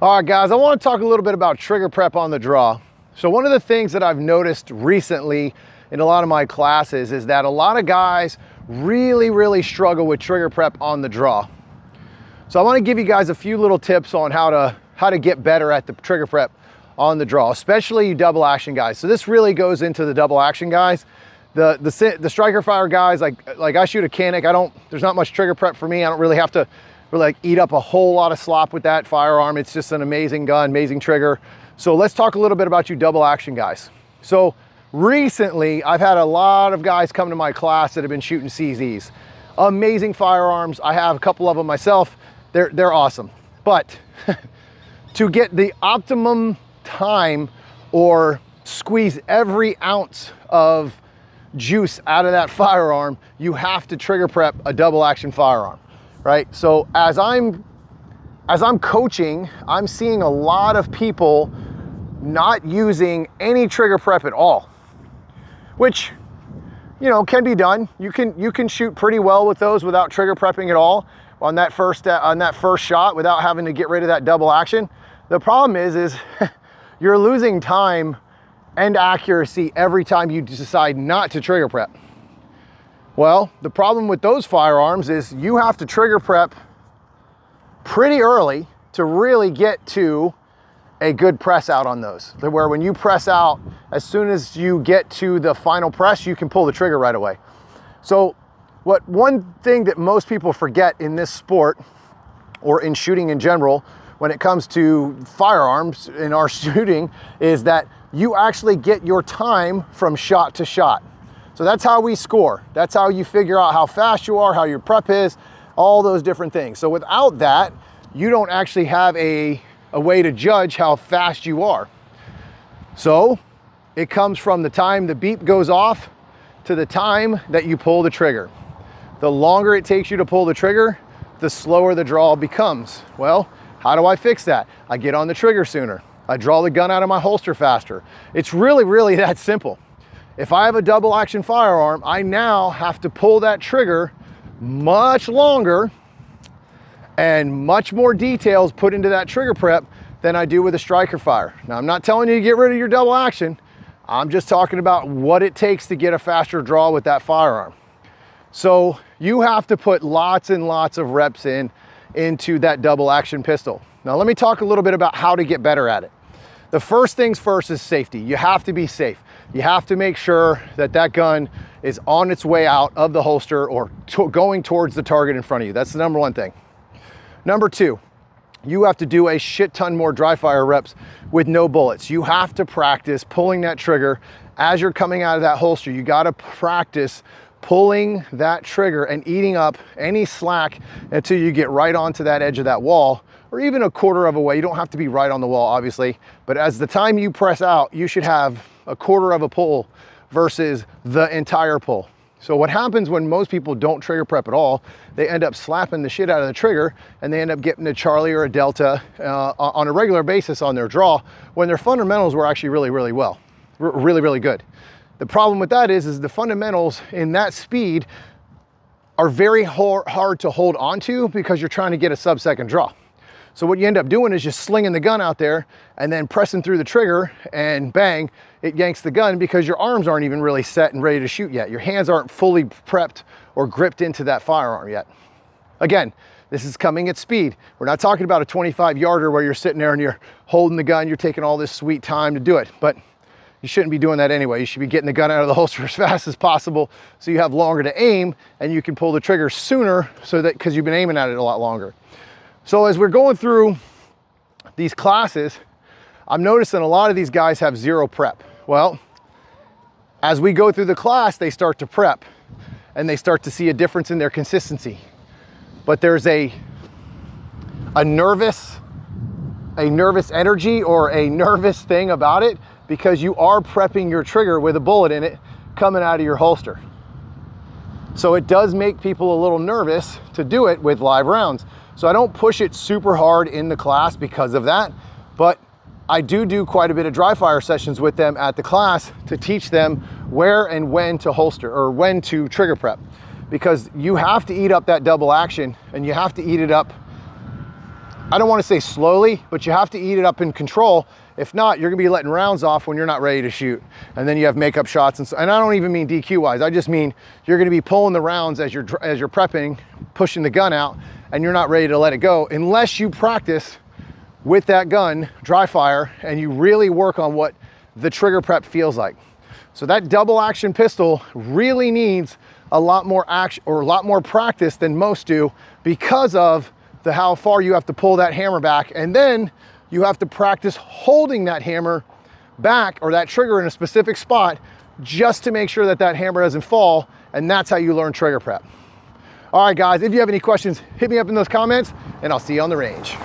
All right, guys, I want to talk a little bit about trigger prep on the draw. So one of the things that I've noticed recently in a lot of my classes is that a lot of guys really struggle with trigger prep on the draw. So I want to give you guys a few little tips on how to get better at the trigger prep on the draw, especially you double action guys. So this really goes into the double action guys. The striker fire guys, like I shoot a Canic, there's not much trigger prep for me. I don't really have to eat up a whole lot of slop with that firearm. It's just an amazing gun, amazing trigger. So let's talk a little bit about you double action guys. So recently, I've had a lot of guys come to my class that have been shooting CZs. Amazing firearms. I have a couple of them myself. They're awesome. But to get the optimum time or squeeze every ounce of juice out of that firearm, you have to trigger prep a double action firearm, right? So as I'm coaching, I'm seeing a lot of people not using any trigger prep at all, which, you know, can be done. You can shoot pretty well with those without trigger prepping at all on that first shot without having to get rid of that double action. The problem is you're losing time and accuracy every time you decide not to trigger prep. Well, the problem with those firearms is you have to trigger prep pretty early to really get to a good press out on those. Where when you press out, as soon as you get to the final press, you can pull the trigger right away. So one thing that most people forget in this sport or in shooting in general, when it comes to firearms in our shooting, is that you actually get your time from shot to shot. So that's how we score. That's how you figure out how fast you are, how your prep is, all those different things. So without that, you don't actually have a way to judge how fast you are. So it comes from the time the beep goes off to the time that you pull the trigger. The longer it takes you to pull the trigger, the slower the draw becomes. Well, how do I fix that? I get on the trigger sooner. I draw the gun out of my holster faster. It's really that simple. If I have a double action firearm, I now have to pull that trigger much longer and much more details put into that trigger prep than I do with a striker fire. Now, I'm not telling you to get rid of your double action. I'm just talking about what it takes to get a faster draw with that firearm. So you have to put lots and lots of reps into that double action pistol. Now let me talk a little bit about how to get better at it. The first things first is safety. You have to be safe. You have to make sure that that gun is on its way out of the holster or going towards the target in front of you. That's the number one thing. Number two, you have to do a shit ton more dry fire reps with no bullets. You have to practice pulling that trigger as you're coming out of that holster. You got to practice pulling that trigger and eating up any slack until you get right onto that edge of that wall, or even a quarter of a way. You don't have to be right on the wall, obviously, but as the time you press out, you should have a quarter of a pull versus the entire pull. So what happens when most people don't trigger prep at all, they end up slapping the shit out of the trigger and they end up getting a Charlie or a Delta on a regular basis on their draw when their fundamentals were actually really good. The problem with that is the fundamentals in that speed are very hard to hold onto because you're trying to get a sub-second draw. So what you end up doing is just slinging the gun out there and then pressing through the trigger and bang, it yanks the gun because your arms aren't even really set and ready to shoot yet. Your hands aren't fully prepped or gripped into that firearm yet. Again, this is coming at speed. We're not talking about a 25-yarder where you're sitting there and you're holding the gun, you're taking all this sweet time to do it, but you shouldn't be doing that anyway. You should be getting the gun out of the holster as fast as possible so you have longer to aim and you can pull the trigger sooner because you've been aiming at it a lot longer. So as we're going through these classes, I'm noticing a lot of these guys have zero prep. Well, as we go through the class, they start to prep and they start to see a difference in their consistency. But there's a nervous energy or a nervous thing about it because you are prepping your trigger with a bullet in it coming out of your holster. So it does make people a little nervous to do it with live rounds. So I don't push it super hard in the class because of that, but I do quite a bit of dry fire sessions with them at the class to teach them where and when to holster or when to trigger prep, because you have to eat up that double action and you have to eat it up I don't want to say slowly, but you have to eat it up in control. If not, you're gonna be letting rounds off when you're not ready to shoot. And then you have makeup shots, and I don't even mean DQ wise, I just mean you're gonna be pulling the rounds as you're prepping, pushing the gun out, and you're not ready to let it go unless you practice with that gun, dry fire, and you really work on what the trigger prep feels like. So that double action pistol really needs a lot more action or a lot more practice than most do because of how far you have to pull that hammer back, and then you have to practice holding that hammer back or that trigger in a specific spot just to make sure that that hammer doesn't fall, and that's how you learn trigger prep. All right, guys, if you have any questions, hit me up in those comments, and I'll see you on the range.